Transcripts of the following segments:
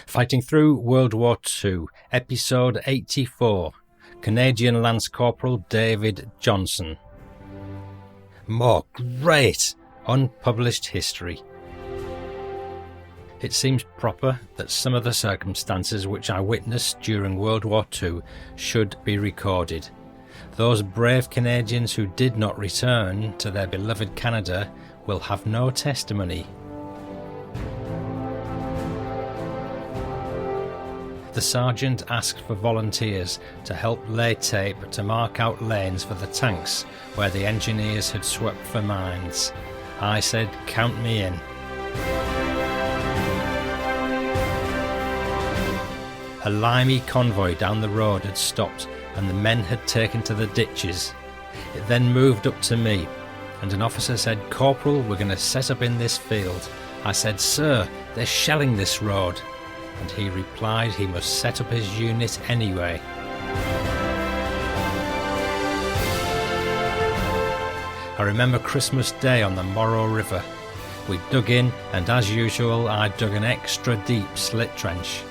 Fighting Through World War II, Episode 84, Canadian Lance Corporal David Johnson. More great unpublished history. It seems proper that some of the circumstances which I witnessed during World War II should be recorded. Those brave Canadians who did not return to their beloved Canada will have no testimony. The sergeant asked for volunteers to help lay tape to mark out lanes for the tanks where the engineers had swept for mines. I said, count me in. A limey convoy down the road had stopped and the men had taken to the ditches. It then moved up to me and an officer said, "Corporal, we're going to set up in this field." I said, "Sir, they're shelling this road." And he replied he must set up his unit anyway. I remember Christmas Day on the Morrow River. We dug in and as usual I dug an extra deep slit trench.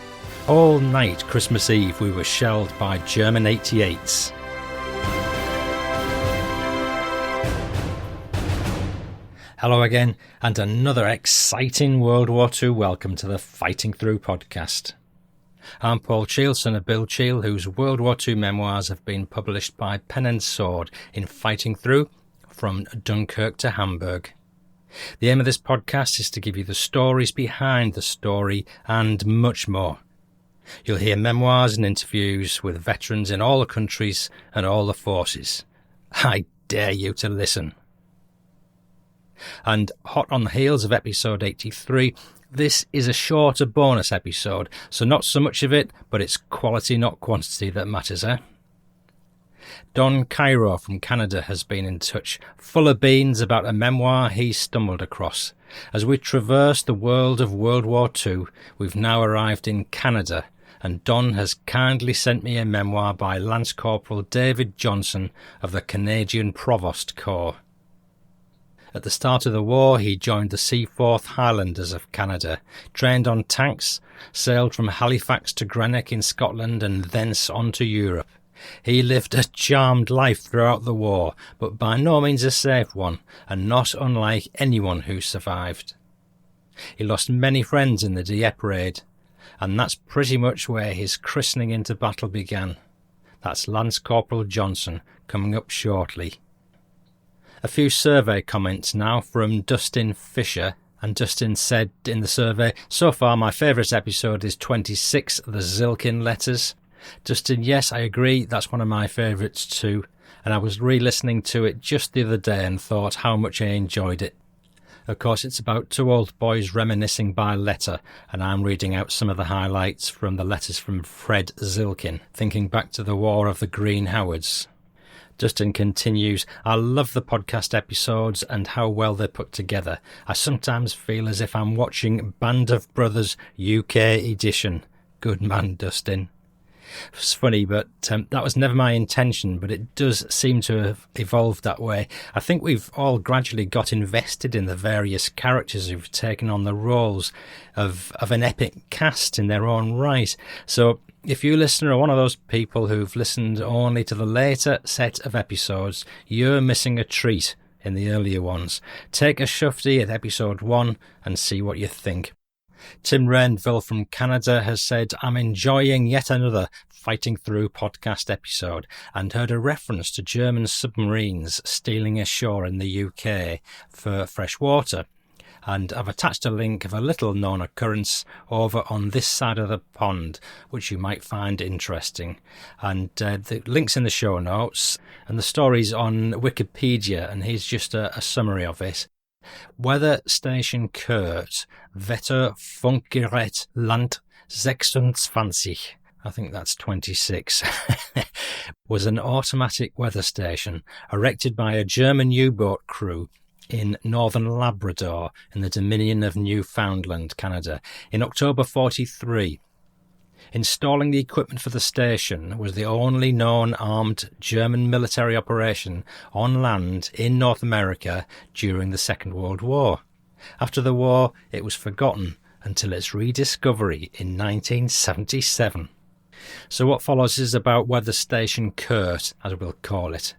All night Christmas Eve we were shelled by German 88s. Hello again, and another exciting World War II welcome to the Fighting Through podcast. I'm Paul Cheel, son of Bill Cheel, whose World War II memoirs have been published by Pen and Sword in Fighting Through, From Dunkirk to Hamburg. The aim of this podcast is to give you the stories behind the story and much more. You'll hear memoirs and interviews with veterans in all the countries and all the forces. I dare you to listen. And hot on the heels of episode 83, this is a shorter bonus episode, so not so much of it, but it's quality not quantity that matters, eh? Don Cairo from Canada has been in touch, full of beans about a memoir he stumbled across. As we traverse the world of World War II, we've now arrived in Canada, and Don has kindly sent me a memoir by Lance Corporal David Johnson of the Canadian Provost Corps. At the start of the war, he joined the Seaforth Highlanders of Canada, trained on tanks, sailed from Halifax to Greenock in Scotland and thence on to Europe. He lived a charmed life throughout the war, but by no means a safe one, and not unlike anyone who survived. He lost many friends in the Dieppe raid, and that's pretty much where his christening into battle began. That's Lance Corporal Johnson, coming up shortly. A few survey comments now from Dustin Fisher, and Dustin said in the survey, "So far my favourite episode is 26, the Zilkin letters." Dustin, yes, I agree, that's one of my favourites too, and I was re-listening to it just the other day and thought how much I enjoyed it. Of course, it's about two old boys reminiscing by letter, and I'm reading out some of the highlights from the letters from Fred Zilkin, thinking back to the War of the Green Howards. Dustin continues, "I love the podcast episodes and how well they're put together. I sometimes feel as if I'm watching Band of Brothers UK edition." Good man, Dustin. It's funny, but that was never my intention, but it does seem to have evolved that way. I think we've all gradually got invested in the various characters who've taken on the roles of an epic cast in their own right. So if you listener are one of those people who've listened only to the later set of episodes, you're missing a treat in the earlier ones. Take a shufty at episode 1 and see what you think. Tim Rainville from Canada has said, "I'm enjoying yet another Fighting Through podcast episode and heard a reference to German submarines stealing ashore in the UK for fresh water. And I've attached a link of a little known occurrence over on this side of the pond, which you might find interesting." And the link's in the show notes, and the story's on Wikipedia, and here's just a summary of it. Weather Station Kurt, Wetterfunkgerät Land 26, I think that's 26, was an automatic weather station erected by a German U-boat crew in northern Labrador in the Dominion of Newfoundland, Canada, in October 1943. Installing the equipment for the station was the only known armed German military operation on land in North America during the Second World War. After the war, it was forgotten until its rediscovery in 1977. So what follows is about Weather Station Kurt, as we'll call it.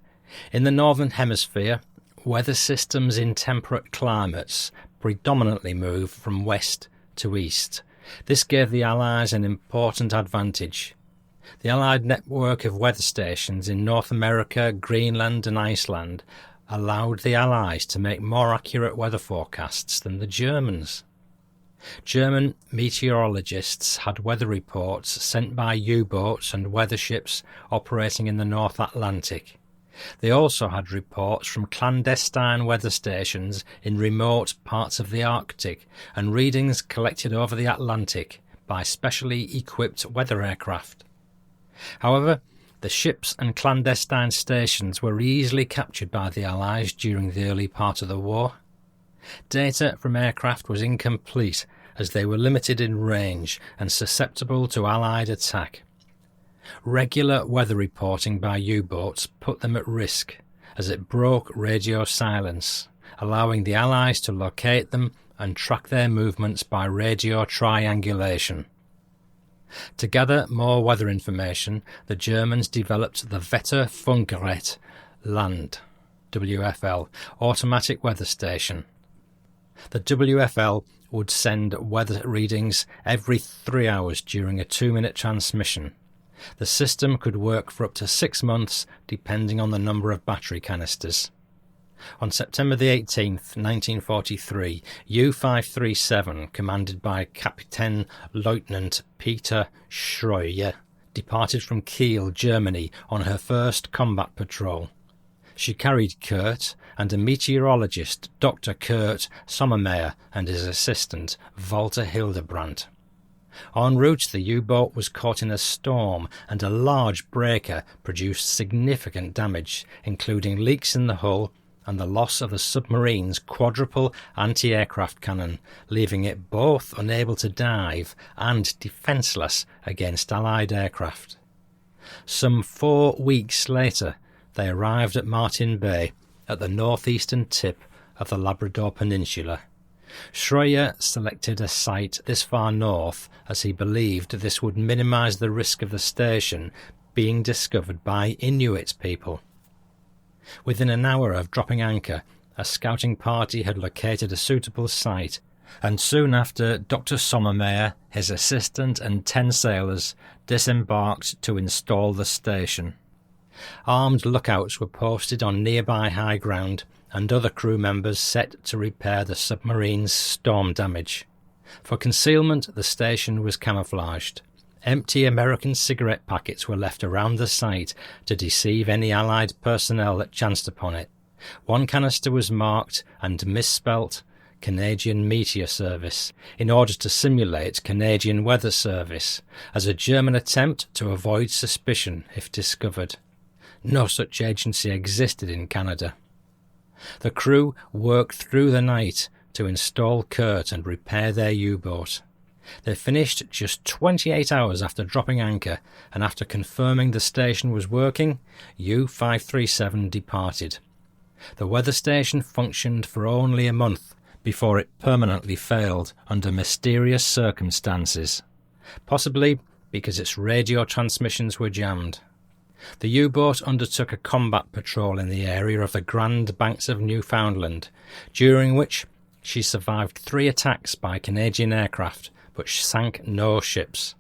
In the Northern Hemisphere, weather systems in temperate climates predominantly move from west to east. This gave the Allies an important advantage. The Allied network of weather stations in North America, Greenland and Iceland allowed the Allies to make more accurate weather forecasts than the Germans. German meteorologists had weather reports sent by U-boats and weather ships operating in the North Atlantic. They also had reports from clandestine weather stations in remote parts of the Arctic and readings collected over the Atlantic by specially equipped weather aircraft. However, the ships and clandestine stations were easily captured by the Allies during the early part of the war. Data from aircraft was incomplete as they were limited in range and susceptible to Allied attack. Regular weather reporting by U-boats put them at risk as it broke radio silence, allowing the Allies to locate them and track their movements by radio triangulation. To gather more weather information, the Germans developed the Wetterfunkgerät Land WFL automatic weather station. The WFL would send weather readings every 3 hours during a 2-minute transmission. The system could work for up to 6 months depending on the number of battery canisters. On September the 18th, 1943, U-537, commanded by Captain Lieutenant Peter Schroyer, departed from Kiel, Germany, on her first combat patrol. She carried Kurt and a meteorologist, Dr. Kurt Sommermeyer, and his assistant, Walter Hildebrandt. En route, the U-boat was caught in a storm, and a large breaker produced significant damage, including leaks in the hull and the loss of the submarine's quadruple anti-aircraft cannon, leaving it both unable to dive and defenceless against Allied aircraft. Some 4 weeks later, they arrived at Martin Bay, at the northeastern tip of the Labrador Peninsula. Schroyer selected a site this far north as he believed this would minimise the risk of the station being discovered by Inuit people. Within an hour of dropping anchor, a scouting party had located a suitable site, and soon after Dr. Sommermeyer, his assistant and 10 sailors disembarked to install the station. Armed lookouts were posted on nearby high ground, and other crew members set to repair the submarine's storm damage. For concealment, the station was camouflaged. Empty American cigarette packets were left around the site to deceive any Allied personnel that chanced upon it. One canister was marked and misspelt Canadian Meteor Service in order to simulate Canadian Weather Service, as a German attempt to avoid suspicion if discovered. No such agency existed in Canada. The crew worked through the night to install Kurt and repair their U-boat. They finished just 28 hours after dropping anchor, and after confirming the station was working, U-537 departed. The weather station functioned for only a month before it permanently failed under mysterious circumstances, possibly because its radio transmissions were jammed. The U-boat undertook a combat patrol in the area of the Grand Banks of Newfoundland, during which she survived 3 attacks by Canadian aircraft, but sank no ships.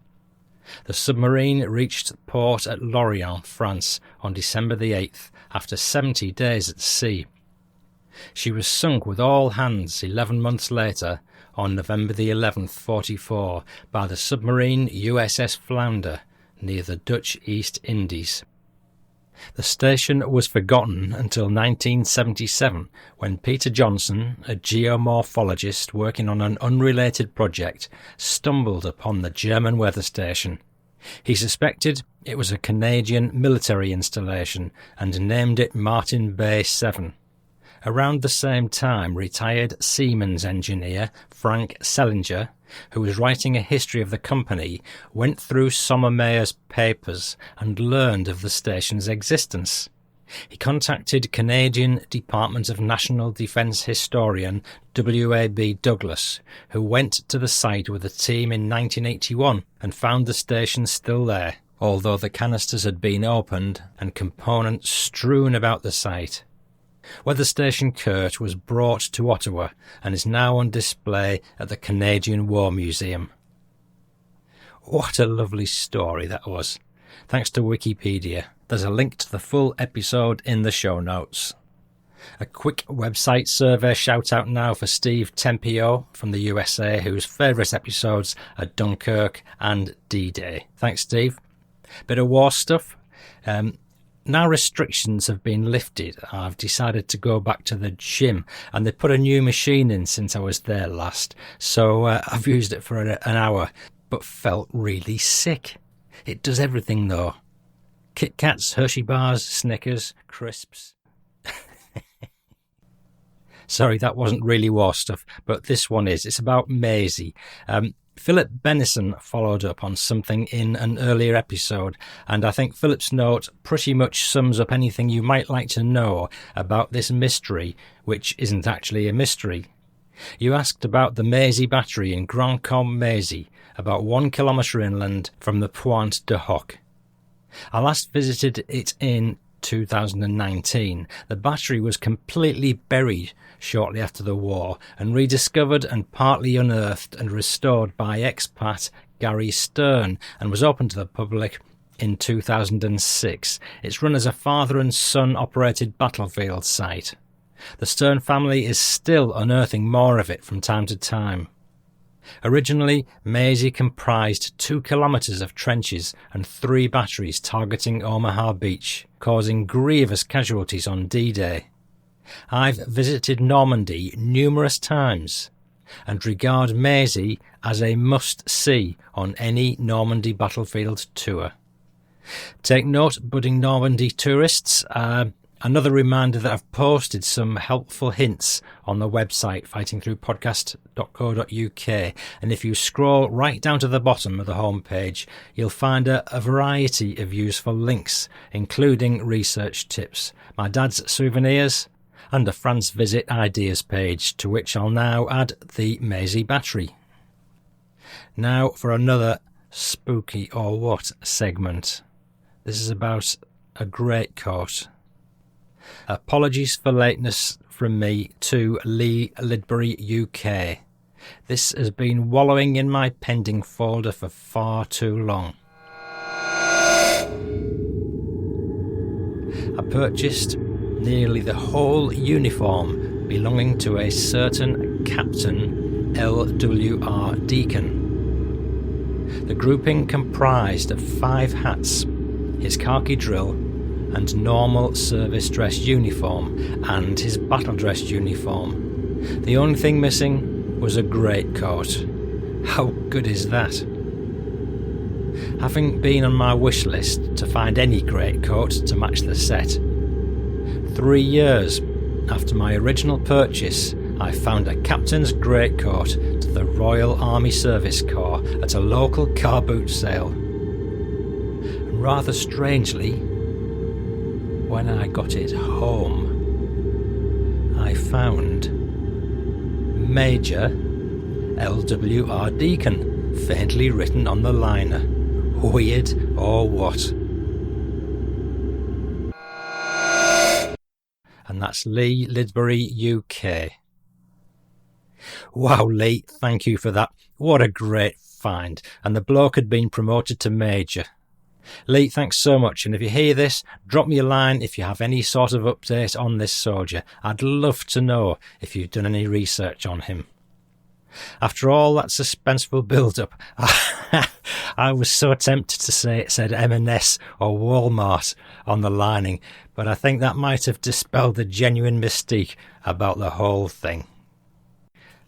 The submarine reached port at Lorient, France, on December the 8th, after 70 days at sea. She was sunk with all hands 11 months later, on November the 11th, 44, by the submarine USS Flounder, near the Dutch East Indies. The station was forgotten until 1977, when Peter Johnson, a geomorphologist working on an unrelated project, stumbled upon the German weather station. He suspected it was a Canadian military installation and named it Martin Bay 7. Around the same time, retired Siemens engineer Frank Sellinger, who was writing a history of the company, went through Sommermeyer's papers and learned of the station's existence. He contacted Canadian Department of National Defence historian W.A.B. Douglas, who went to the site with a team in 1981 and found the station still there, although the canisters had been opened and components strewn about the site. Weather Station Kurt was brought to Ottawa and is now on display at the Canadian War Museum. What a lovely story that was. Thanks to Wikipedia. There's a link to the full episode in the show notes. A quick website survey shout out now for Steve Tempio from the USA, whose favourite episodes are Dunkirk and D-Day. Thanks, Steve. Bit of war stuff. Now restrictions have been lifted, I've decided to go back to the gym, and they put a new machine in since I was there last, so I've used it for an hour, but felt really sick. It does everything though. Kit Kats, Hershey bars, Snickers, crisps. Sorry, that wasn't really war stuff, but this one is. It's about Maisie. Philip Bennison followed up on something in an earlier episode, and I think Philip's note pretty much sums up anything you might like to know about this mystery, which isn't actually a mystery. You asked about the Maisie Battery in Grand Combe, Maisie, about 1 kilometre inland from the Pointe de Hoc. I last visited it in 2019. The battery was completely buried shortly after the war and rediscovered and partly unearthed and restored by expat Gary Stern and was open to the public in 2006. It's run as a father and son operated battlefield site. The Stern family is still unearthing more of it from time to time. Originally, Maisie comprised 2 kilometres of trenches and 3 batteries targeting Omaha Beach, causing grievous casualties on D-Day. I've visited Normandy numerous times and regard Maisie as a must-see on any Normandy battlefield tour. Take note, budding Normandy tourists. Another reminder that I've posted some helpful hints on the website fightingthroughpodcast.co.uk, and if you scroll right down to the bottom of the homepage, you'll find a variety of useful links, including research tips, my dad's souvenirs, and a France visit ideas page, to which I'll now add the Maisie Battery. Now for another spooky or what segment. This is about a greatcoat. Apologies for lateness from me to Lee Lidbury UK. This has been wallowing in my pending folder for far too long. I purchased nearly the whole uniform belonging to a certain Captain LWR Deacon. The grouping comprised of 5 hats, his khaki drill and normal service dress uniform, and his battle dress uniform. The only thing missing was a greatcoat. How good is that? Having been on my wish list to find any greatcoat to match the set, 3 years after my original purchase, I found a captain's greatcoat to the Royal Army Service Corps at a local car boot sale. And rather strangely, when I got it home, I found Major LWR Deacon faintly written on the liner. Weird or what? And that's Lee Lidbury UK. Wow, Lee, thank you for that. What a great find. And the bloke had been promoted to Major. Lee, thanks so much, and if you hear this, drop me a line if you have any sort of update on this soldier. I'd love to know if you've done any research on him. After all that suspenseful build-up, I was so tempted to say it said M&S or Walmart on the lining, but I think that might have dispelled the genuine mystique about the whole thing.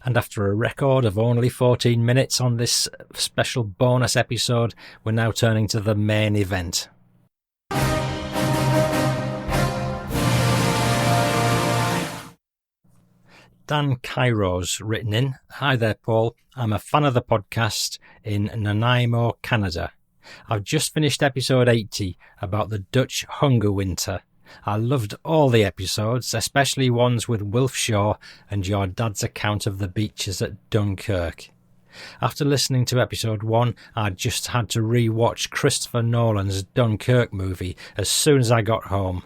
And after a record of only 14 minutes on this special bonus episode, we're now turning to the main event. Dan Cairo's written in, "Hi there, Paul. I'm a fan of the podcast in Nanaimo, Canada. I've just finished episode 80 about the Dutch hunger winter, I loved all the episodes, especially ones with Wilf Shaw and your dad's account of the beaches at Dunkirk. After listening to episode 1, I just had to re-watch Christopher Nolan's Dunkirk movie as soon as I got home.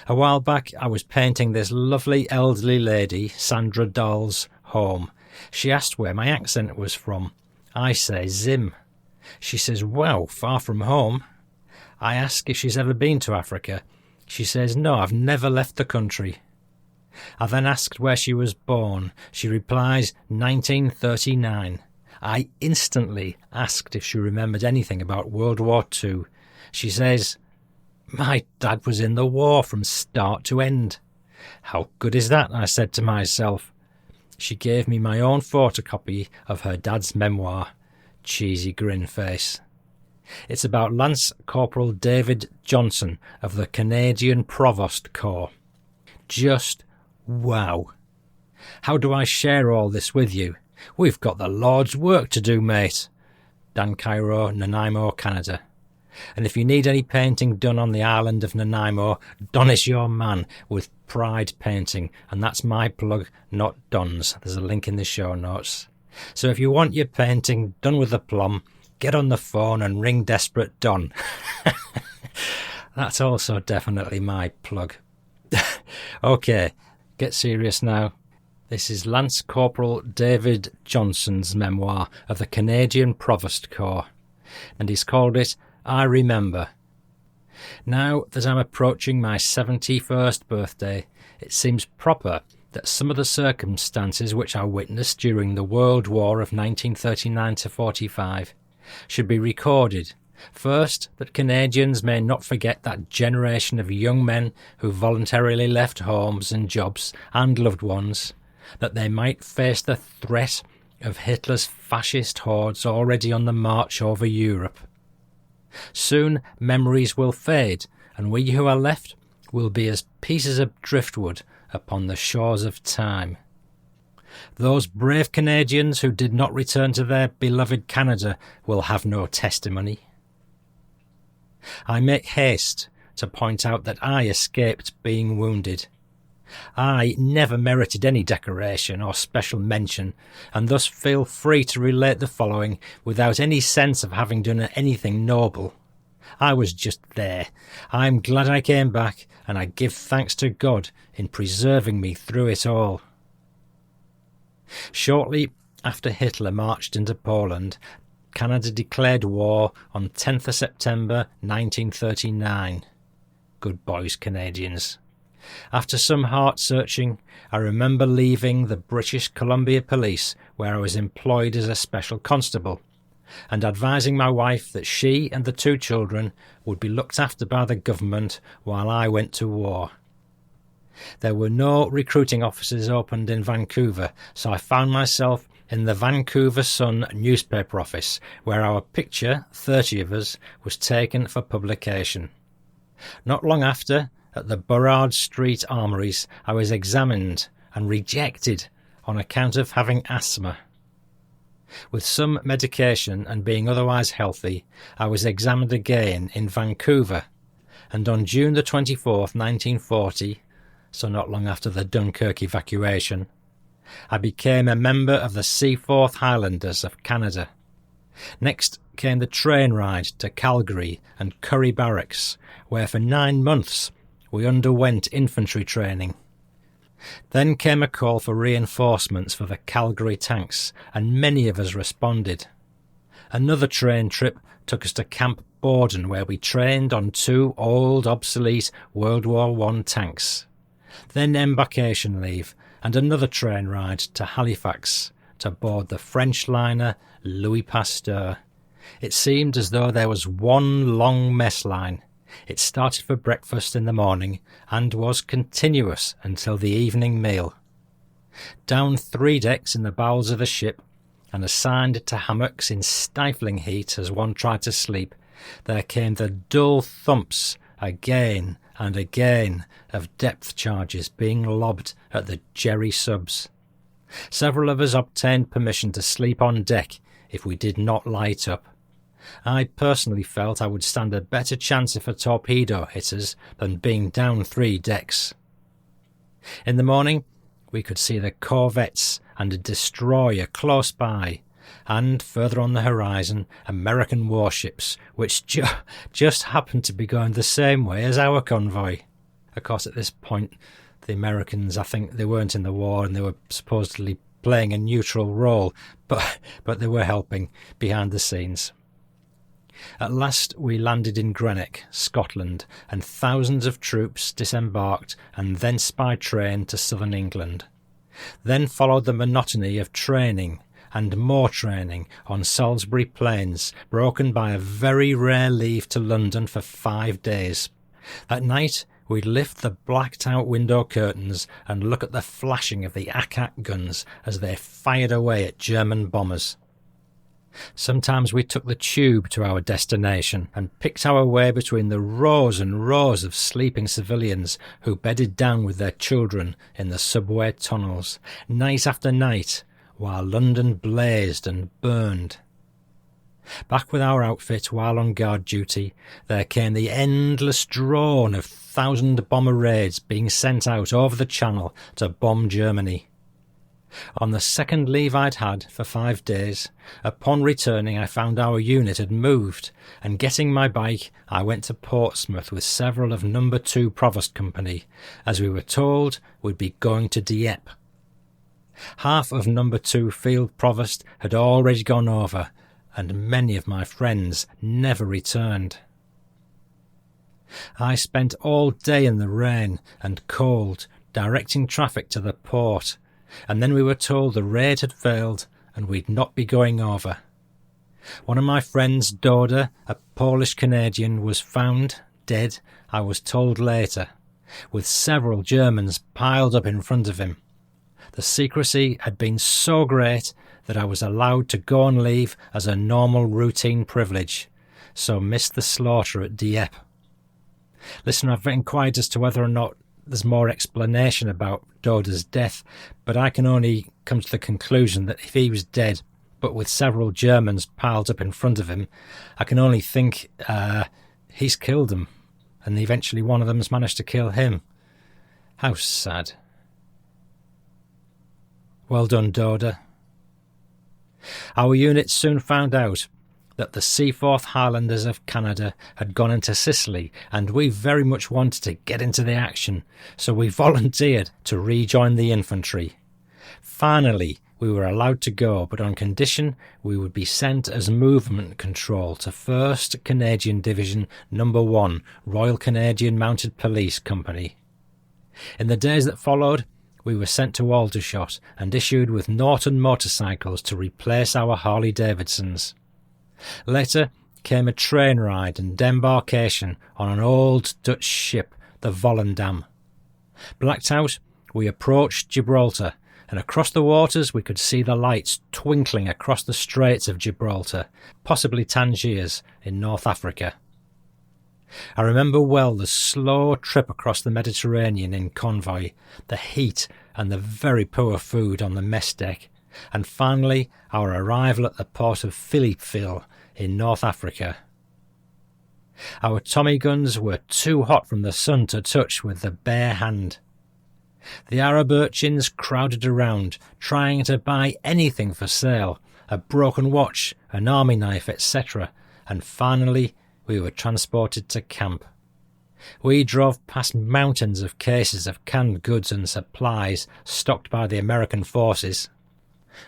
A while back, I was painting this lovely elderly lady, Sandra Dahl's home. She asked where my accent was from. I say Zim. She says, wow, far from home. I ask if she's ever been to Africa. She says, no, I've never left the country. I then asked where she was born. She replies, 1939. I instantly asked if she remembered anything about World War II. She says, my dad was in the war from start to end. How good is that? I said to myself. She gave me my own photocopy of her dad's memoir. Cheesy grin face. It's about Lance Corporal David Johnson of the Canadian Provost Corps. Just wow. How do I share all this with you? We've got the Lord's work to do, mate. Dan Cairo, Nanaimo, Canada. And if you need any painting done on the island of Nanaimo, Don is your man with Pride Painting. And that's my plug, not Don's. There's a link in the show notes. So if you want your painting done with aplomb, get on the phone and ring Desperate Don. That's also definitely my plug. Okay, get serious now. This is Lance Corporal David Johnson's memoir of the Canadian Provost Corps, and he's called it I Remember. Now that I'm approaching my 71st birthday, it seems proper that some of the circumstances which I witnessed during the World War of 1939-45 should be recorded. First, that Canadians may not forget that generation of young men who voluntarily left homes and jobs and loved ones, that they might face the threat of Hitler's fascist hordes already on the march over Europe. Soon memories will fade, and we who are left will be as pieces of driftwood upon the shores of time. Those brave Canadians who did not return to their beloved Canada will have no testimony. I make haste to point out that I escaped being wounded. I never merited any decoration or special mention, and thus feel free to relate the following without any sense of having done anything noble. I was just there. I'm glad I came back, and I give thanks to God in preserving me through it all. Shortly after Hitler marched into Poland, Canada declared war on 10th of September 1939. Good boys, Canadians. After some heart-searching, I remember leaving the British Columbia Police, where I was employed as a special constable, and advising my wife that she and the 2 children would be looked after by the government while I went to war. There were no recruiting offices opened in Vancouver, so I found myself in the Vancouver Sun newspaper office, where our picture, 30 of us, was taken for publication. Not long after, at the Burrard Street Armories, I was examined and rejected on account of having asthma. With some medication and being otherwise healthy, I was examined again in Vancouver, and on June the 24th, 1940, so not long after the Dunkirk evacuation, I became a member of the Seaforth Highlanders of Canada. Next came the train ride to Calgary and Currie Barracks, where for 9 months we underwent infantry training. Then came a call for reinforcements for the Calgary tanks, and many of us responded. Another train trip took us to Camp Borden, where we trained on 2 old, obsolete World War I tanks. Then embarkation leave, and another train ride to Halifax to board the French liner Louis Pasteur. It seemed as though there was one long mess line. It started for breakfast in the morning and was continuous until the evening meal. Down 3 decks in the bowels of the ship, and assigned to hammocks in stifling heat as one tried to sleep, there came the dull thumps again and again of depth charges being lobbed at the jerry subs. Several of us obtained permission to sleep on deck if we did not light up. I personally felt I would stand a better chance if a torpedo hit us than being down 3 decks. In the morning, we could see the corvettes and a destroyer close by, and further on the horizon, American warships, which just happened to be going the same way as our convoy. Of course, at this point, the Americans, I think they weren't in the war and they were supposedly playing a neutral role, but they were helping behind the scenes. At last we landed in Greenock, Scotland, and thousands of troops disembarked and thence by train to southern England. Then followed the monotony of training and more training on Salisbury Plains, broken by a very rare leave to London for 5 days. At night we'd lift the blacked-out window curtains and look at the flashing of the ack-ack guns as they fired away at German bombers. Sometimes we took the tube to our destination and picked our way between the rows and rows of sleeping civilians who bedded down with their children in the subway tunnels, night after night, while London blazed and burned. Back with our outfit while on guard duty, there came the endless drone of 1,000 bomber raids being sent out over the Channel to bomb Germany. On the second leave I'd had for 5 days, upon returning I found our unit had moved, and getting my bike I went to Portsmouth with several of No. 2 Provost Company, as we were told we'd be going to Dieppe. Half of No. 2 Field Provost had already gone over, and many of my friends never returned. I spent all day in the rain and cold, directing traffic to the port, and then we were told the raid had failed and we'd not be going over. One of my friends, Doda, a Polish Canadian, was found dead, I was told later, with several Germans piled up in front of him. The secrecy had been so great that I was allowed to go on leave as a normal routine privilege, so missed the slaughter at Dieppe. Listener, I've inquired as to whether or not there's more explanation about Doda's death, but I can only come to the conclusion that if he was dead, but with several Germans piled up in front of him, I can only think he's killed them, and eventually one of them's managed to kill him. How sad. Well done, Doda. Our unit soon found out that the Seaforth Highlanders of Canada had gone into Sicily, and we very much wanted to get into the action, so we volunteered to rejoin the infantry. Finally, we were allowed to go, but on condition we would be sent as movement control to 1st Canadian Division No. 1 Royal Canadian Mounted Police Company. In the days that followed, we were sent to Aldershot and issued with Norton motorcycles to replace our Harley-Davidsons. Later came a train ride and embarkation on an old Dutch ship, the Volendam. Blacked out, we approached Gibraltar, and across the waters we could see the lights twinkling across the Straits of Gibraltar, possibly Tangiers in North Africa. I remember well the slow trip across the Mediterranean in convoy, the heat and the very poor food on the mess deck, and finally our arrival at the port of Philippeville in North Africa. Our Tommy guns were too hot from the sun to touch with the bare hand. The Arab urchins crowded around, trying to buy anything for sale, a broken watch, an army knife, etc., and finally we were transported to camp. We drove past mountains of cases of canned goods and supplies stocked by the American forces.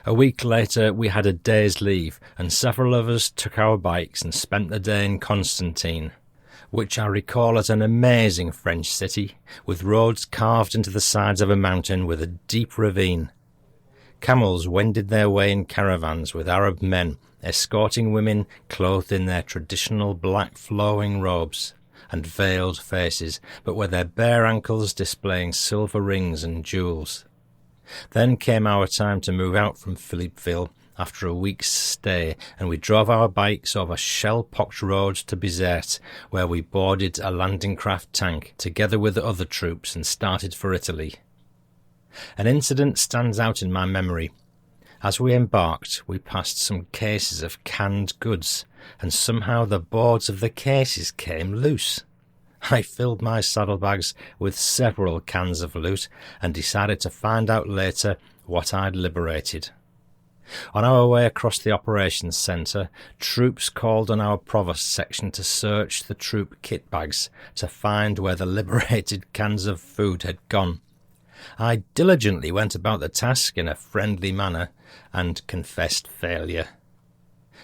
A week later we had a day's leave, and several of us took our bikes and spent the day in Constantine, which I recall as an amazing French city, with roads carved into the sides of a mountain with a deep ravine. Camels wended their way in caravans with Arab men, escorting women clothed in their traditional black flowing robes and veiled faces, but with their bare ankles displaying silver rings and jewels. Then came our time to move out from Philippeville after a week's stay, and we drove our bikes over shell-pocked roads to Bizerte, where we boarded a landing craft tank together with the other troops and started for Italy. An incident stands out in my memory. As we embarked, we passed some cases of canned goods, and somehow the boards of the cases came loose. I filled my saddlebags with several cans of loot and decided to find out later what I'd liberated. On our way across the operations centre, troops called on our provost section to search the troop kit bags to find where the liberated cans of food had gone. I diligently went about the task in a friendly manner and confessed failure.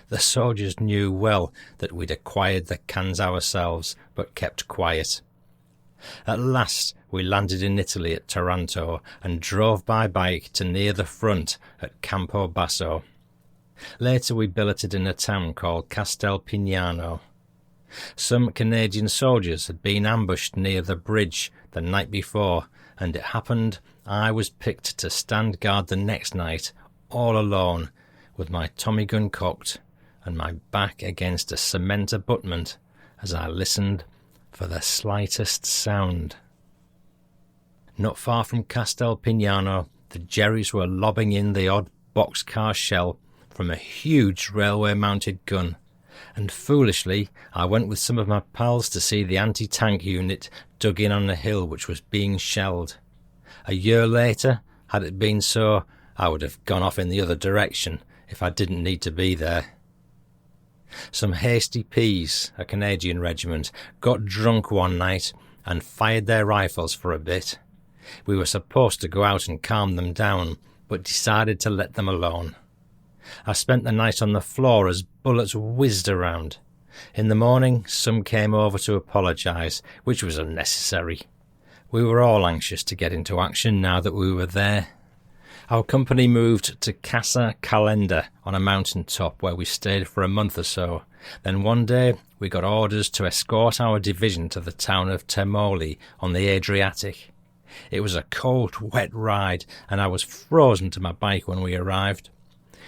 The soldiers knew well that we'd acquired the cans ourselves, but kept quiet. At last we landed in Italy at Taranto and drove by bike to near the front at Campo Basso. Later we billeted in a town called Castelpignano. Some Canadian soldiers had been ambushed near the bridge the night before, and it happened I was picked to stand guard the next night, all alone, with my Tommy gun cocked and my back against a cement abutment as I listened for the slightest sound. Not far from Castelpignano, the Jerrys were lobbing in the odd boxcar shell from a huge railway-mounted gun, and foolishly I went with some of my pals to see the anti-tank unit dug in on a hill which was being shelled. A year later, had it been so, I would have gone off in the other direction if I didn't need to be there. Some hasty peas, a Canadian regiment, got drunk one night and fired their rifles for a bit. We were supposed to go out and calm them down, but decided to let them alone. I spent the night on the floor as bullets whizzed around. In the morning, some came over to apologise, which was unnecessary. We were all anxious to get into action now that we were there. Our company moved to Casa Calenda on a mountain top where we stayed for a month or so. Then one day we got orders to escort our division to the town of Termoli on the Adriatic. It was a cold, wet ride, and I was frozen to my bike when we arrived.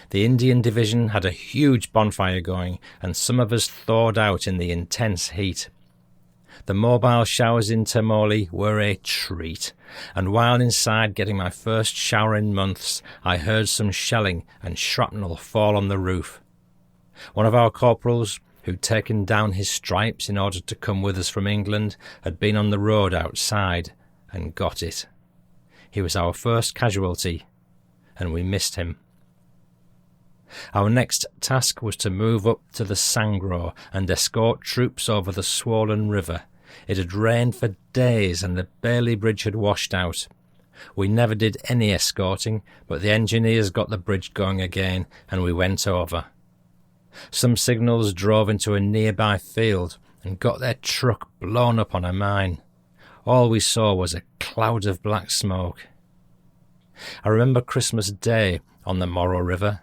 The Indian division had a huge bonfire going, and some of us thawed out in the intense heat. The mobile showers in Termoli were a treat, and while inside getting my first shower in months, I heard some shelling and shrapnel fall on the roof. One of our corporals, who'd taken down his stripes in order to come with us from England, had been on the road outside and got it. He was our first casualty, and we missed him. Our next task was to move up to the Sangro and escort troops over the swollen river. It had rained for days and the Bailey Bridge had washed out. We never did any escorting, but the engineers got the bridge going again and we went over. Some signals drove into a nearby field and got their truck blown up on a mine. All we saw was a cloud of black smoke. I remember Christmas Day on the Morro River.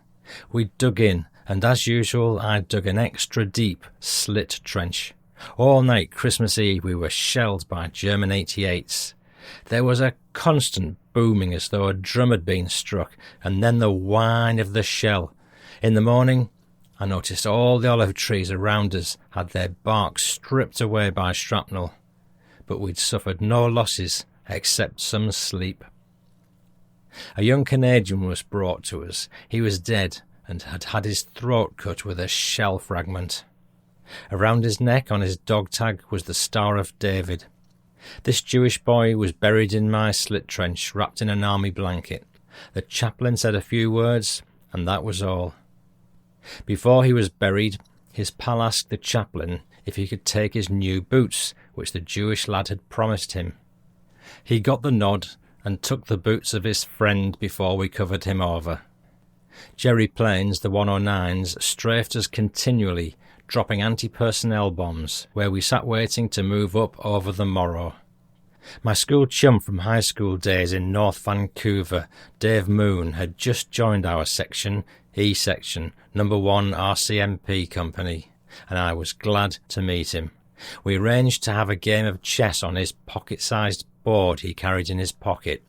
We dug in, and as usual I dug an extra deep slit trench. All night Christmas Eve we were shelled by German 88s. There was a constant booming as though a drum had been struck, and then the whine of the shell. In the morning I noticed all the olive trees around us had their bark stripped away by shrapnel, but we'd suffered no losses except some sleep. A young Canadian was brought to us. He was dead and had had his throat cut with a shell fragment. Around his neck on his dog tag was the Star of David. This Jewish boy was buried in my slit trench, wrapped in an army blanket. The chaplain said a few words, and that was all. Before he was buried, his pal asked the chaplain if he could take his new boots, which the Jewish lad had promised him. He got the nod and took the boots of his friend before we covered him over. Jerry planes, the 109s, strafed us continually, dropping anti-personnel bombs, where we sat waiting to move up over the Morro. My school chum from high school days in North Vancouver, Dave Moon, had just joined our section, E Section, number 1 RCMP Company, and I was glad to meet him. We arranged to have a game of chess on his pocket-sized board he carried in his pocket.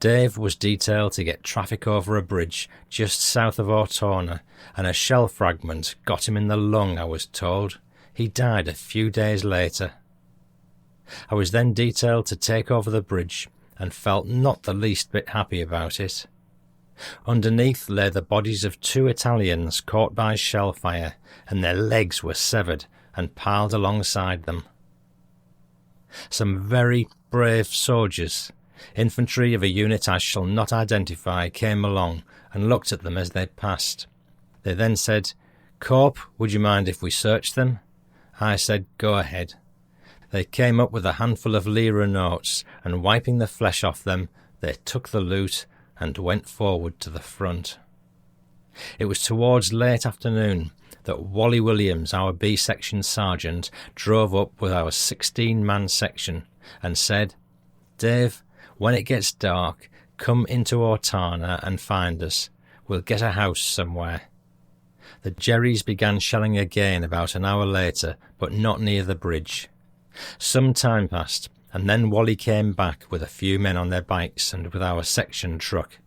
Dave was detailed to get traffic over a bridge just south of Ortona, and a shell fragment got him in the lung, I was told. He died a few days later. I was then detailed to take over the bridge, and felt not the least bit happy about it. Underneath lay the bodies of 2 Italians caught by shell fire, and their legs were severed and piled alongside them. Some very brave soldiers, infantry of a unit I shall not identify, came along and looked at them as they passed. They then said, "Corp, would you mind if we searched them?" I said, "Go ahead." They came up with a handful of lira notes, and wiping the flesh off them, they took the loot and went forward to the front. It was towards late afternoon that Wally Williams, our B-section sergeant, drove up with our 16-man section and said, "Dave, when it gets dark, come into Ortana and find us. We'll get a house somewhere." The Jerrys began shelling again about an hour later, but not near the bridge. Some time passed, and then Wally came back with a few men on their bikes and with our section truck.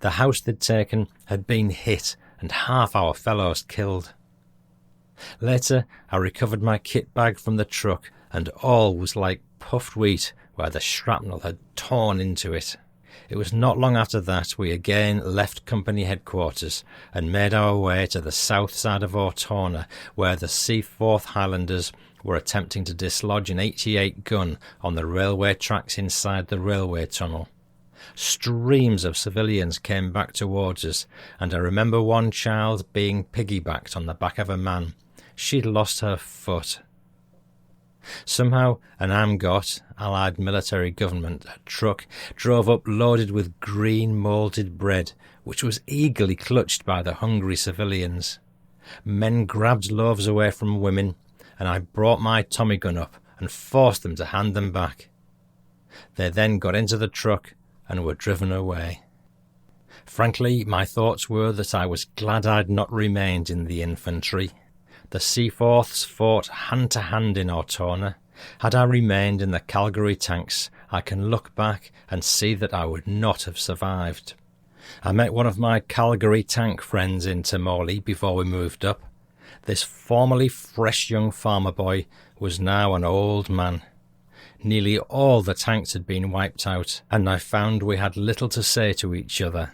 The house they'd taken had been hit and half our fellows killed. Later I recovered my kit bag from the truck, and all was like puffed wheat where the shrapnel had torn into it. It was not long after that we again left company headquarters and made our way to the south side of Ortona, where the Seaforth Highlanders were attempting to dislodge an 88 gun on the railway tracks inside the railway tunnel. Streams of civilians came back towards us, and I remember one child being piggybacked on the back of a man. She'd lost her foot. Somehow an AMGOT, Allied Military Government, truck drove up loaded with green moulded bread, which was eagerly clutched by the hungry civilians. Men grabbed loaves away from women, and I brought my Tommy gun up and forced them to hand them back. They then got into the truck and were driven away. Frankly, my thoughts were that I was glad I'd not remained in the infantry. The Seaforths fought hand-to-hand in Ortona. Had I remained in the Calgary tanks, I can look back and see that I would not have survived. I met one of my Calgary tank friends in Tamale before we moved up. This formerly fresh young farmer boy was now an old man. Nearly all the tanks had been wiped out, and I found we had little to say to each other.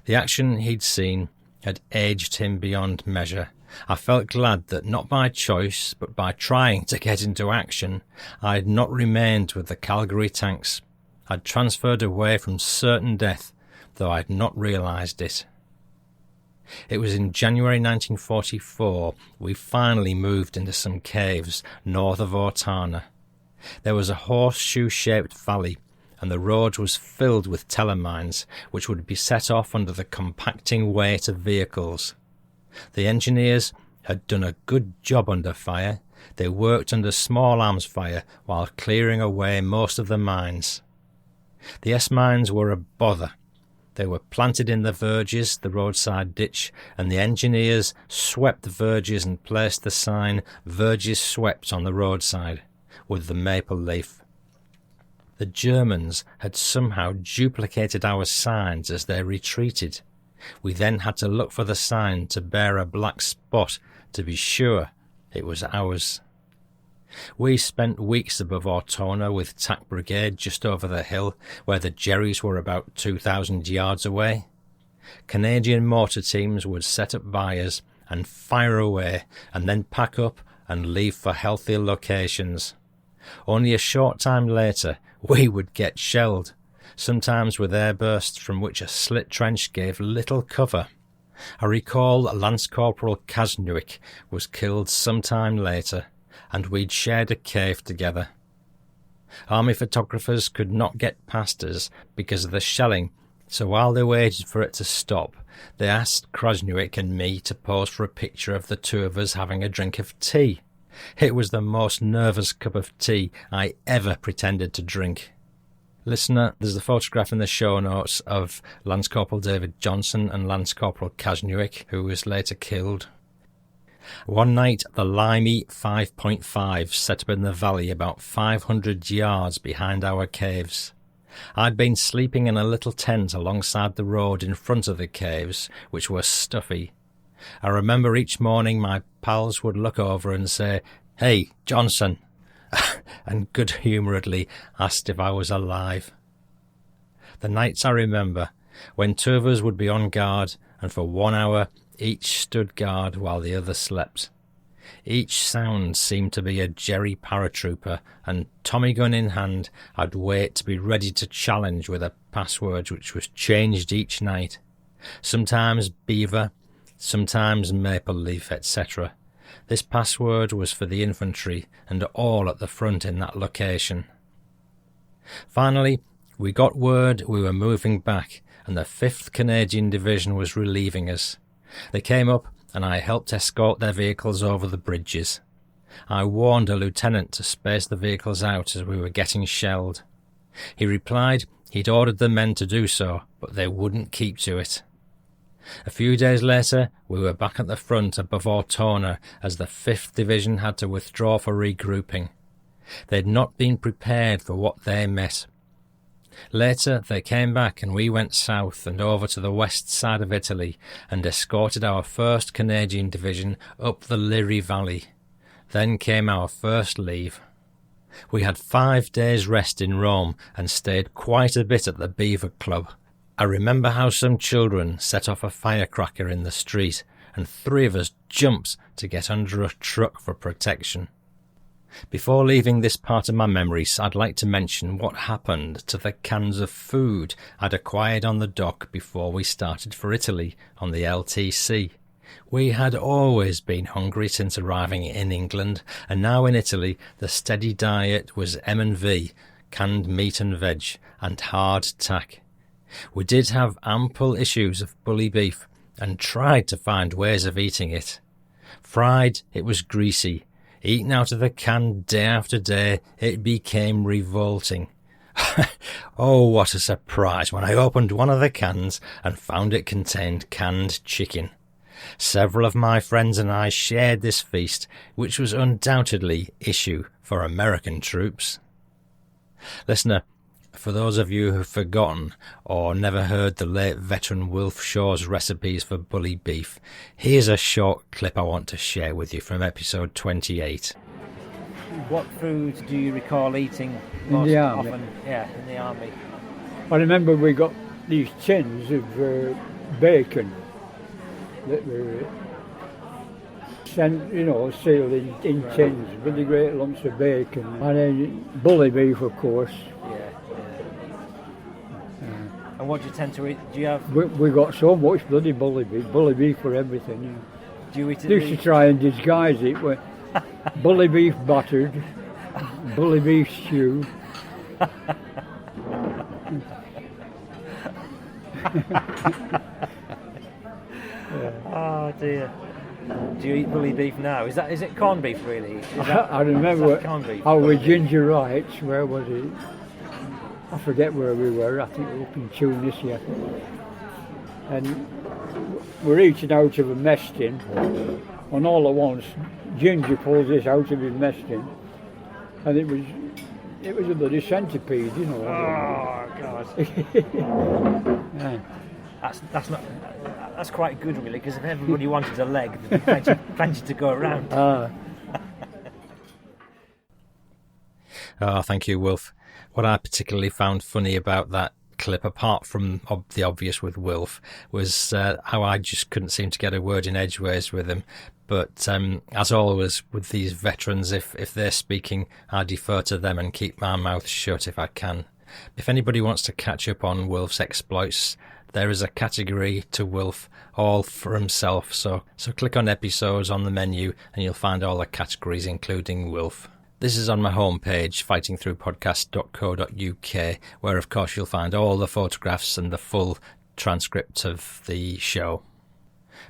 The action he'd seen had aged him beyond measure. I felt glad that not by choice, but by trying to get into action, I had not remained with the Calgary tanks. I'd transferred away from certain death, though I had not realised it. It was in January 1944 we finally moved into some caves north of Ortana. There was a horseshoe-shaped valley, and the road was filled with telemines, which would be set off under the compacting weight of vehicles. The engineers had done a good job under fire. They worked under small arms fire while clearing away most of the mines. The S-mines were a bother. They were planted in the verges, the roadside ditch, and the engineers swept the verges and placed the sign "Verges swept" on the roadside, with the maple leaf. The Germans had somehow duplicated our signs as they retreated. We then had to look for the sign to bear a black spot to be sure it was ours. We spent weeks above Ortona with TAC Brigade just over the hill, where the Jerrys were about 2,000 yards away. Canadian mortar teams would set up by us and fire away, and then pack up and leave for healthier locations. Only a short time later we would get shelled, sometimes with airbursts from which a slit trench gave little cover. I recall Lance Corporal Kasnuik was killed some time later, and we'd shared a cave together. Army photographers could not get past us because of the shelling, so while they waited for it to stop, they asked Krasnuik and me to pose for a picture of the two of us having a drink of tea. It was the most nervous cup of tea I ever pretended to drink. Listener, there's a photograph in the show notes of Lance Corporal David Johnson and Lance Corporal Kasnuik, who was later killed. One night, the Limey 5.5 set up in the valley about 500 yards behind our caves. I'd been sleeping in a little tent alongside the road in front of the caves, which were stuffy. I remember each morning my pals would look over and say, "Hey, Johnson," and good-humouredly asked if I was alive. The nights I remember when 2 of us would be on guard, and for 1 hour each stood guard while the other slept. Each sound seemed to be a Jerry paratrooper, and Tommy gun in hand, I'd wait to be ready to challenge with a password which was changed each night. Sometimes beaver, sometimes maple leaf, etc. This password was for the infantry and all at the front in that location. Finally, we got word we were moving back, and the 5th Canadian Division was relieving us. They came up, and I helped escort their vehicles over the bridges. I warned a lieutenant to space the vehicles out as we were getting shelled. He replied he'd ordered the men to do so, but they wouldn't keep to it. A few days later, we were back at the front above Ortona as the 5th Division had to withdraw for regrouping. They'd not been prepared for what they met. Later they came back and we went south and over to the west side of Italy and escorted our 1st Canadian Division up the Liri Valley. Then came our first leave. We had 5 days rest in Rome and stayed quite a bit at the Beaver Club. I remember how some children set off a firecracker in the street and 3 of us jumped to get under a truck for protection. Before leaving this part of my memories, I'd like to mention what happened to the cans of food I'd acquired on the dock before we started for Italy on the LTC. We had always been hungry since arriving in England, and now in Italy the steady diet was M&V, canned meat and veg, and hard tack. We did have ample issues of bully beef, and tried to find ways of eating it. Fried, it was greasy. Eaten out of the can day after day, it became revolting. Oh, what a surprise when I opened one of the cans and found it contained canned chicken. Several of my friends and I shared this feast, which was undoubtedly issue for American troops. Listener, for those of you who've forgotten or never heard the late veteran Wilf Shaw's recipes for bully beef, here's a short clip I want to share with you from episode 28. What foods do you recall eating most often? Yeah, in the army. I remember we got these tins of bacon that were sealed in tins, really great lumps of bacon. And then bully beef, of course. And what do you tend to eat? Do you have? We got so much bloody bully beef for everything. Yeah. Do you eat it? Used to try and disguise it with bully beef buttered, bully beef stew. Oh dear. Do you eat bully beef now? Is it corned beef really? I remember how with Ginger Wrights, where was it? I forget where we were, I think we were up in Tunisia. And we're eating out of a mess tin, and all at once Ginger pulls this out of his mess tin, and it was a bloody centipede, you know. Oh God. Yeah. That's quite good really, because if everybody wanted a leg, there'd be plenty to go around. Oh, thank you, Wilf. What I particularly found funny about that clip, apart from the obvious with Wilf, was how I just couldn't seem to get a word in edgeways with him. But as always with these veterans, if they're speaking, I defer to them and keep my mouth shut if I can. If anybody wants to catch up on Wilf's exploits, there is a category to Wilf all for himself. So click on episodes on the menu and you'll find all the categories, including Wilf. This is on my homepage, fightingthroughpodcast.co.uk, where of course you'll find all the photographs and the full transcript of the show.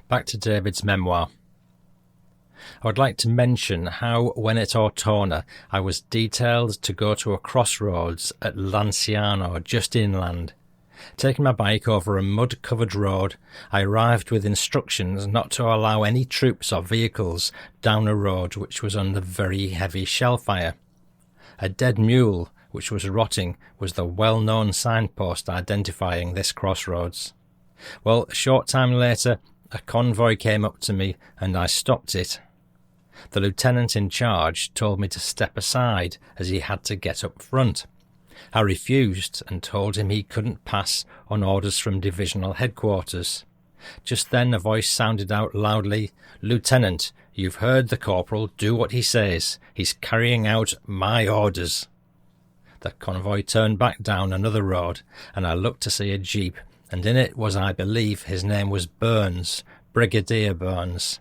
Back to David's memoir. I would like to mention how, when at Ortona, I was detailed to go to a crossroads at Lanciano, just inland. Taking my bike over a mud-covered road, I arrived with instructions not to allow any troops or vehicles down a road which was under very heavy shell fire. A dead mule, which was rotting, was the well-known signpost identifying this crossroads. Well, a short time later, a convoy came up to me and I stopped it. The lieutenant in charge told me to step aside as he had to get up front. I refused and told him he couldn't pass on orders from divisional headquarters. Just then a voice sounded out loudly, "Lieutenant, you've heard the corporal. Do what he says. He's carrying out my orders." The convoy turned back down another road, and I looked to see a jeep, and in it was, I believe, his name was Burns, Brigadier Burns.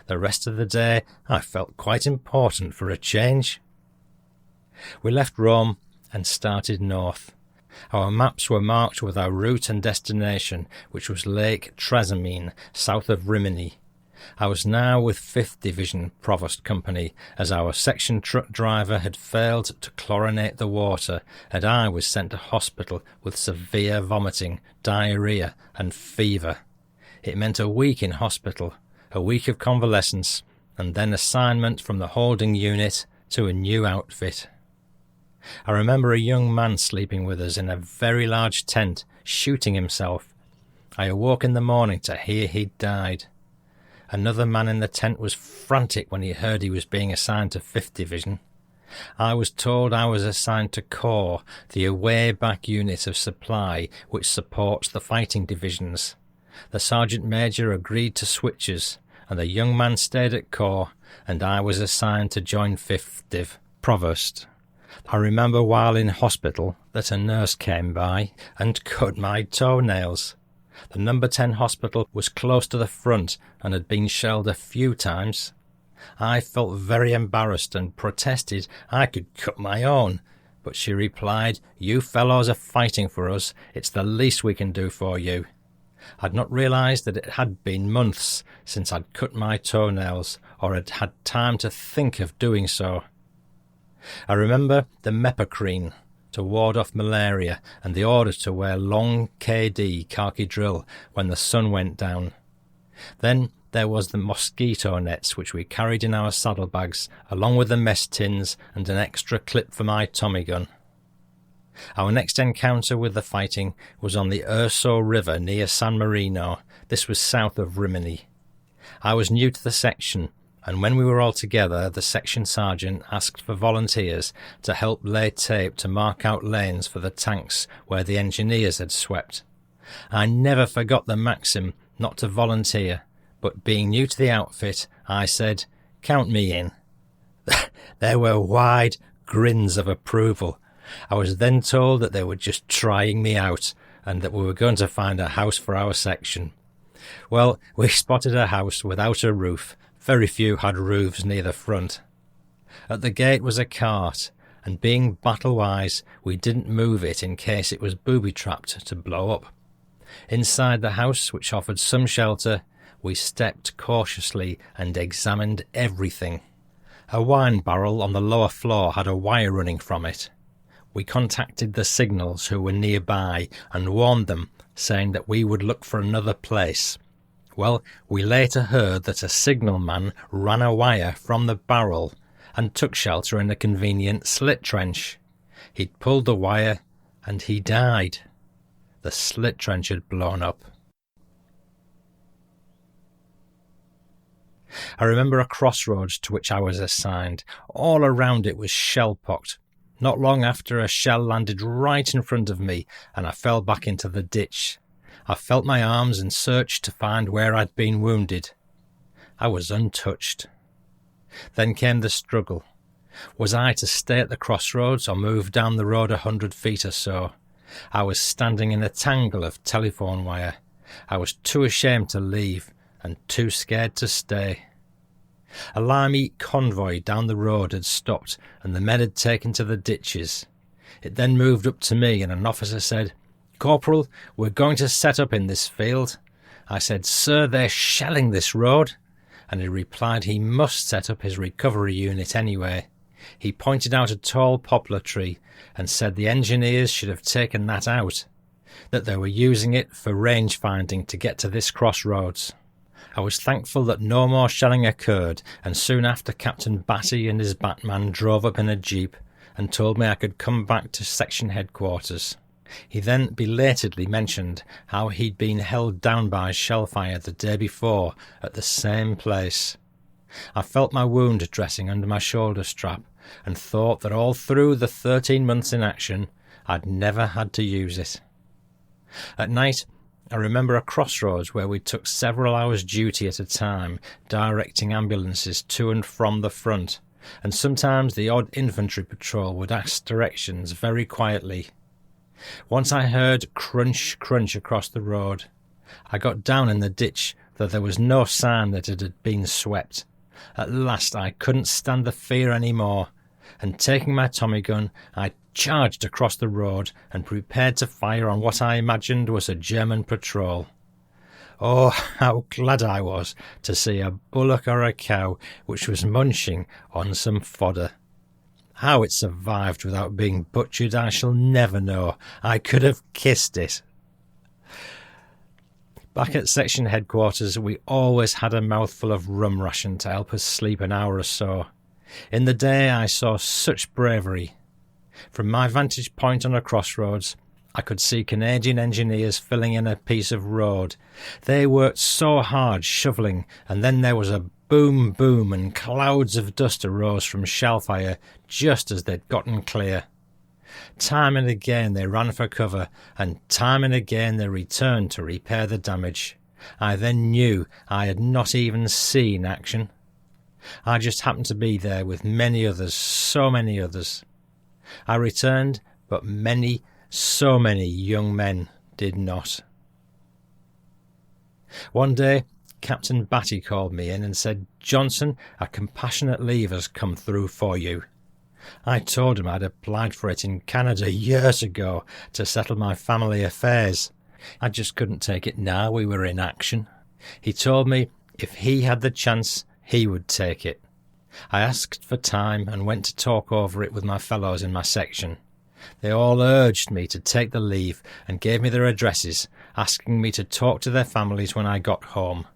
The rest of the day I felt quite important for a change. We left Rome and started north. Our maps were marked with our route and destination, which was Lake Trasimene, south of Rimini. I was now with 5th Division Provost Company, as our section truck driver had failed to chlorinate the water, and I was sent to hospital with severe vomiting, diarrhoea, and fever. It meant a week in hospital, a week of convalescence, and then assignment from the holding unit to a new outfit. I remember a young man sleeping with us in a very large tent, shooting himself. I awoke in the morning to hear he'd died. Another man in the tent was frantic when he heard he was being assigned to 5th Division. I was told I was assigned to Corps, the away back unit of supply which supports the fighting divisions. The Sergeant Major agreed to switch us, and the young man stayed at Corps, and I was assigned to join 5th Div. Provost. I remember while in hospital that a nurse came by and cut my toenails. The number 10 hospital was close to the front and had been shelled a few times. I felt very embarrassed and protested I could cut my own, but she replied, "You fellows are fighting for us. It's the least we can do for you." I'd not realised that it had been months since I'd cut my toenails or had had time to think of doing so. I remember the mepocrine to ward off malaria and the order to wear long KD khaki drill when the sun went down. Then there was the mosquito nets which we carried in our saddlebags, along with the mess tins and an extra clip for my Tommy gun. Our next encounter with the fighting was on the Urso River near San Marino. This was south of Rimini. I was new to the section, and when we were all together, the section sergeant asked for volunteers to help lay tape to mark out lanes for the tanks where the engineers had swept. I never forgot the maxim not to volunteer, but being new to the outfit, I said, "Count me in." There were wide grins of approval. I was then told that they were just trying me out, and that we were going to find a house for our section. Well, we spotted a house without a roof. Very few had roofs near the front. At the gate was a cart, and being battle-wise, we didn't move it in case it was booby-trapped to blow up. Inside the house, which offered some shelter, we stepped cautiously and examined everything. A wine barrel on the lower floor had a wire running from it. We contacted the signals who were nearby and warned them, saying that we would look for another place. Well, we later heard that a signalman ran a wire from the barrel and took shelter in a convenient slit trench. He'd pulled the wire and he died. The slit trench had blown up. I remember a crossroads to which I was assigned. All around it was shell-pocked. Not long after, a shell landed right in front of me and I fell back into the ditch. I felt my arms and searched to find where I'd been wounded. I was untouched. Then came the struggle. Was I to stay at the crossroads or move down the road 100 feet or so? I was standing in a tangle of telephone wire. I was too ashamed to leave and too scared to stay. A limey convoy down the road had stopped and the men had taken to the ditches. It then moved up to me and an officer said, "Corporal, we're going to set up in this field." I said, "Sir, they're shelling this road." And he replied he must set up his recovery unit anyway. He pointed out a tall poplar tree and said the engineers should have taken that out, that they were using it for range finding to get to this crossroads. I was thankful that no more shelling occurred, and soon after Captain Batty and his Batman drove up in a jeep and told me I could come back to section headquarters. He then belatedly mentioned how he'd been held down by shellfire the day before at the same place. I felt my wound dressing under my shoulder strap and thought that all through the 13 months in action I'd never had to use it. At night, I remember a crossroads where we took several hours' duty at a time, directing ambulances to and from the front, and sometimes the odd infantry patrol would ask directions very quietly. Once I heard crunch, crunch across the road. I got down in the ditch, though there was no sign that it had been swept. At last I couldn't stand the fear any more, and taking my Tommy gun, I charged across the road and prepared to fire on what I imagined was a German patrol. Oh, how glad I was to see a bullock or a cow which was munching on some fodder. How it survived without being butchered I shall never know. I could have kissed it. Back at section headquarters, we always had a mouthful of rum ration to help us sleep an hour or so. In the day I saw such bravery. From my vantage point on a crossroads, I could see Canadian engineers filling in a piece of road. They worked so hard shoveling, and then there was a boom, boom, and clouds of dust arose from shell fire just as they'd gotten clear. Time and again they ran for cover, and time and again they returned to repair the damage. I then knew I had not even seen action. I just happened to be there with many others, so many others. I returned, but many, so many young men did not. One day, Captain Batty called me in and said, "Johnson, a compassionate leave has come through for you." I told him I'd applied for it in Canada years ago to settle my family affairs. I just couldn't take it now we were in action. He told me if he had the chance, he would take it. I asked for time and went to talk over it with my fellows in my section. They all urged me to take the leave and gave me their addresses, asking me to talk to their families when I got home.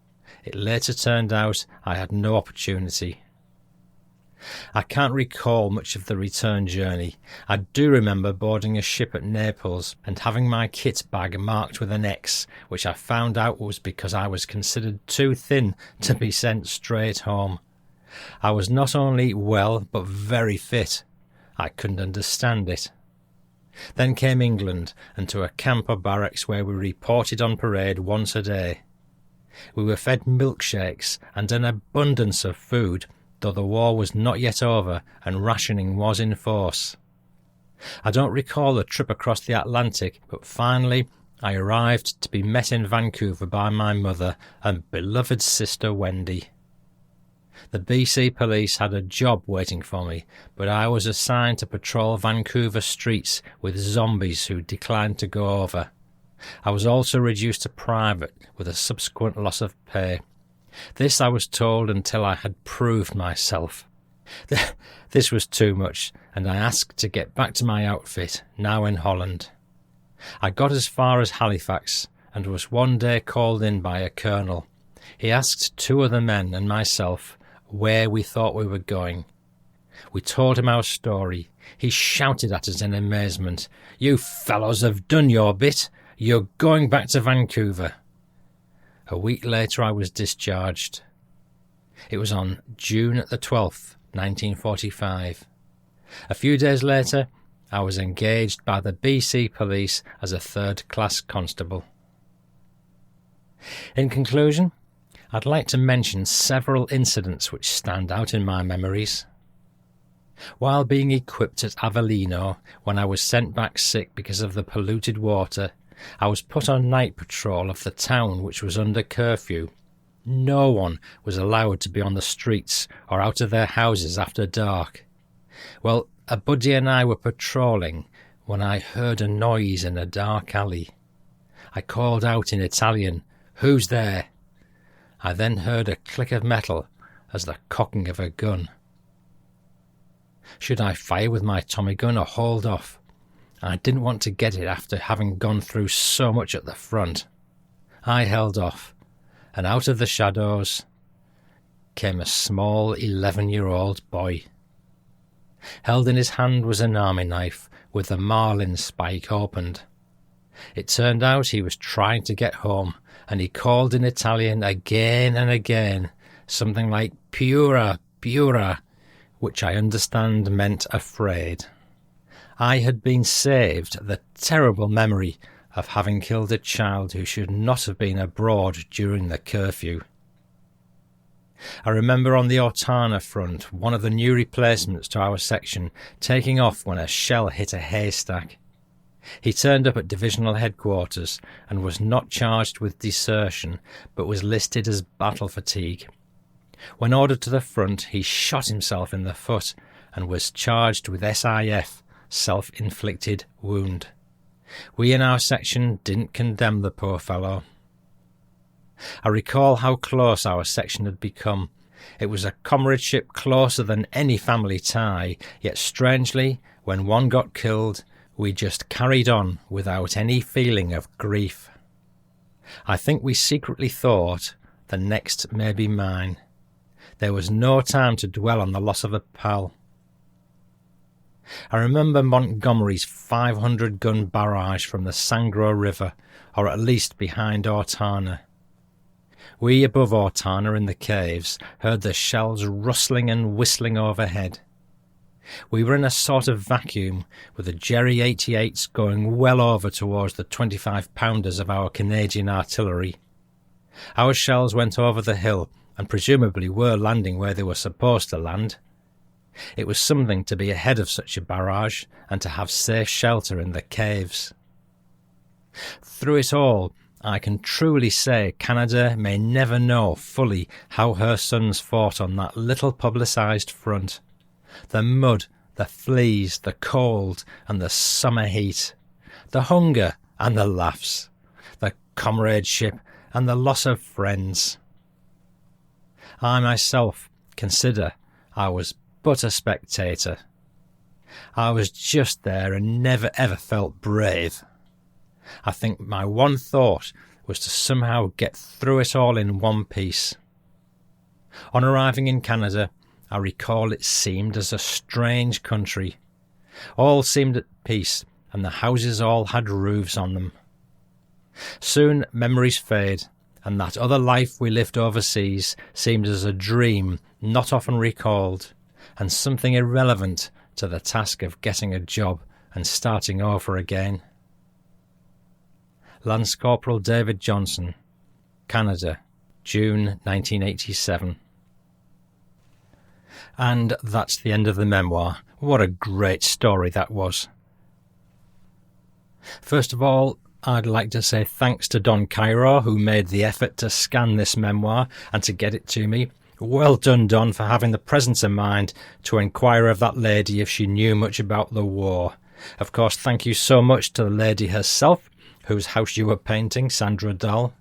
It later turned out I had no opportunity. I can't recall much of the return journey. I do remember boarding a ship at Naples and having my kit bag marked with an X, which I found out was because I was considered too thin to be sent straight home. I was not only well, but very fit. I couldn't understand it. Then came England, and to a camp or barracks where we reported on parade once a day. We were fed milkshakes and an abundance of food, though the war was not yet over and rationing was in force. I don't recall the trip across the Atlantic, but finally I arrived to be met in Vancouver by my mother and beloved sister Wendy. The BC police had a job waiting for me, but I was assigned to patrol Vancouver streets with zombies who declined to go over. I was also reduced to private with a subsequent loss of pay. This I was told until I had proved myself. This was too much, and I asked to get back to my outfit, now in Holland. I got as far as Halifax, and was one day called in by a colonel. He asked two other men and myself where we thought we were going. We told him our story. He shouted at us in amazement, "You fellows have done your bit. You're going back to Vancouver." A week later I was discharged. It was on June the 12th, 1945. A few days later, I was engaged by the BC Police as a third-class constable. In conclusion, I'd like to mention several incidents which stand out in my memories. While being equipped at Avellino, when I was sent back sick because of the polluted water, I was put on night patrol of the town which was under curfew. No one was allowed to be on the streets or out of their houses after dark. Well, a buddy and I were patrolling when I heard a noise in a dark alley. I called out in Italian, "Who's there?" I then heard a click of metal as the cocking of a gun. Should I fire with my Tommy gun or hold off? I didn't want to get it after having gone through so much at the front. I held off, and out of the shadows came a small 11-year-old boy. Held in his hand was an army knife with the marlin spike opened. It turned out he was trying to get home, and he called in Italian again and again, something like "Pura, pura," which I understand meant afraid. I had been saved the terrible memory of having killed a child who should not have been abroad during the curfew. I remember on the Ortana front, one of the new replacements to our section taking off when a shell hit a haystack. He turned up at divisional headquarters and was not charged with desertion, but was listed as battle fatigue. When ordered to the front, he shot himself in the foot and was charged with SIF, self-inflicted wound. We in our section didn't condemn the poor fellow. I recall how close our section had become. It was a comradeship closer than any family tie, yet strangely, when one got killed, we just carried on without any feeling of grief. I think we secretly thought, the next may be mine. There was no time to dwell on the loss of a pal. I remember Montgomery's 500-gun barrage from the Sangro River, or at least behind Ortana. We above Ortana in the caves heard the shells rustling and whistling overhead. We were in a sort of vacuum, with the Jerry 88s going well over towards the 25-pounders of our Canadian artillery. Our shells went over the hill and presumably were landing where they were supposed to land. It was something to be ahead of such a barrage and to have safe shelter in the caves. Through it all, I can truly say Canada may never know fully how her sons fought on that little publicised front. The mud, the fleas, the cold and the summer heat, the hunger and the laughs, the comradeship and the loss of friends. I myself consider I was but a spectator. I was just there and never ever felt brave. I think my one thought was to somehow get through it all in one piece. On arriving in Canada, I recall it seemed as a strange country. All seemed at peace, and the houses all had roofs on them. Soon memories fade, and that other life we lived overseas seemed as a dream not often recalled, and something irrelevant to the task of getting a job and starting over again. Lance Corporal David Johnson, Canada, June 1987. And that's the end of the memoir. What a great story that was. First of all, I'd like to say thanks to Don Cairo, who made the effort to scan this memoir and to get it to me. Well done, Don, for having the presence of mind to inquire of that lady if she knew much about the war. Of course, thank you so much to the lady herself, whose house you were painting, Sandra Dahl.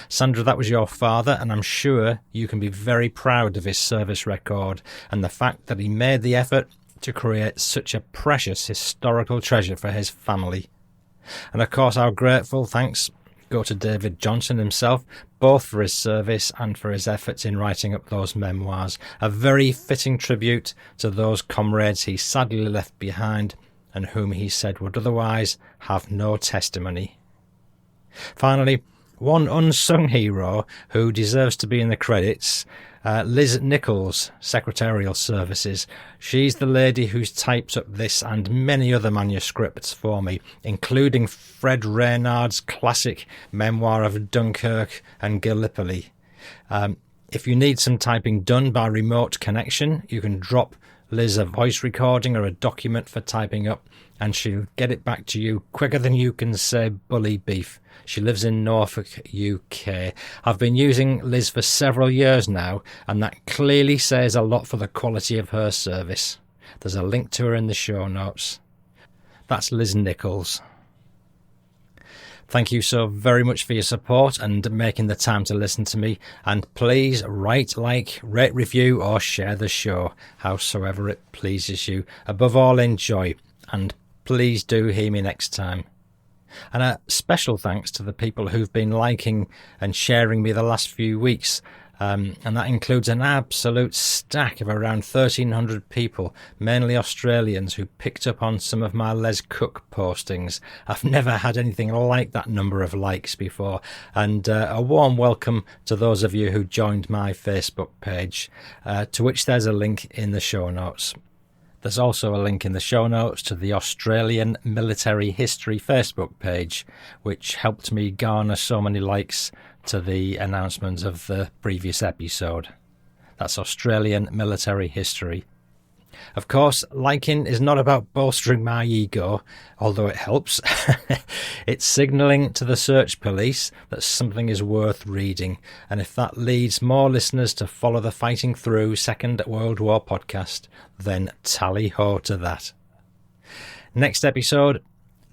Sandra, that was your father, and I'm sure you can be very proud of his service record and the fact that he made the effort to create such a precious historical treasure for his family. And of course, our grateful thanks go to David Johnson himself, both for his service and for his efforts in writing up those memoirs. A very fitting tribute to those comrades he sadly left behind and whom he said would otherwise have no testimony. Finally, one unsung hero who deserves to be in the credits, Liz Nichols, Secretarial Services. She's the lady who's typed up this and many other manuscripts for me, including Fred Reynard's classic memoir of Dunkirk and Gallipoli. If you need some typing done by remote connection, you can drop Liz a voice recording or a document for typing up, and she'll get it back to you quicker than you can say bully beef. She lives in Norfolk, UK. I've been using Liz for several years now, and that clearly says a lot for the quality of her service. There's a link to her in the show notes. That's Liz Nichols. Thank you so very much for your support and making the time to listen to me. And please write, like, rate, review or share the show, howsoever it pleases you. Above all, enjoy. And please do hear me next time. And a special thanks to the people who've been liking and sharing me the last few weeks. And that includes an absolute stack of around 1,300 people, mainly Australians, who picked up on some of my Les Cook postings. I've never had anything like that number of likes before. And a warm welcome to those of you who joined my Facebook page, to which there's a link in the show notes. There's also a link in the show notes to the Australian Military History Facebook page, which helped me garner so many likes to the announcement of the previous episode. That's Australian Military History. Of course, liking is not about bolstering my ego, although it helps. It's signalling to the search police that something is worth reading, and if that leads more listeners to follow the Fighting Through Second World War podcast, then tally-ho to that. Next episode,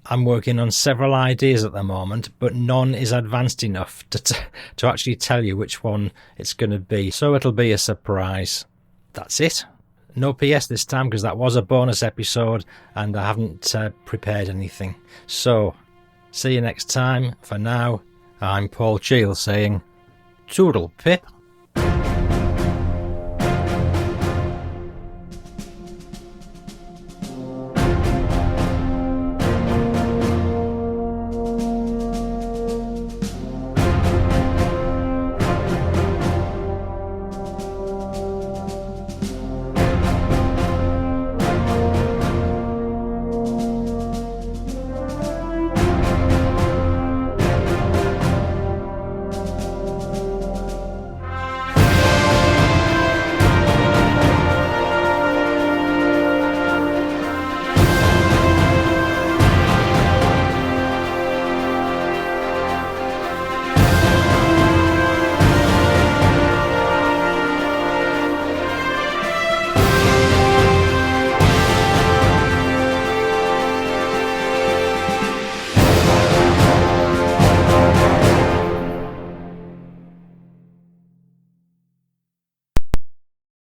I'm working on several ideas at the moment, but none is advanced enough to actually tell you which one it's going to be, so it'll be a surprise. That's it. No PS this time because that was a bonus episode and I haven't prepared anything. So, see you next time. For now, I'm Paul Cheall saying, Toodle Pip.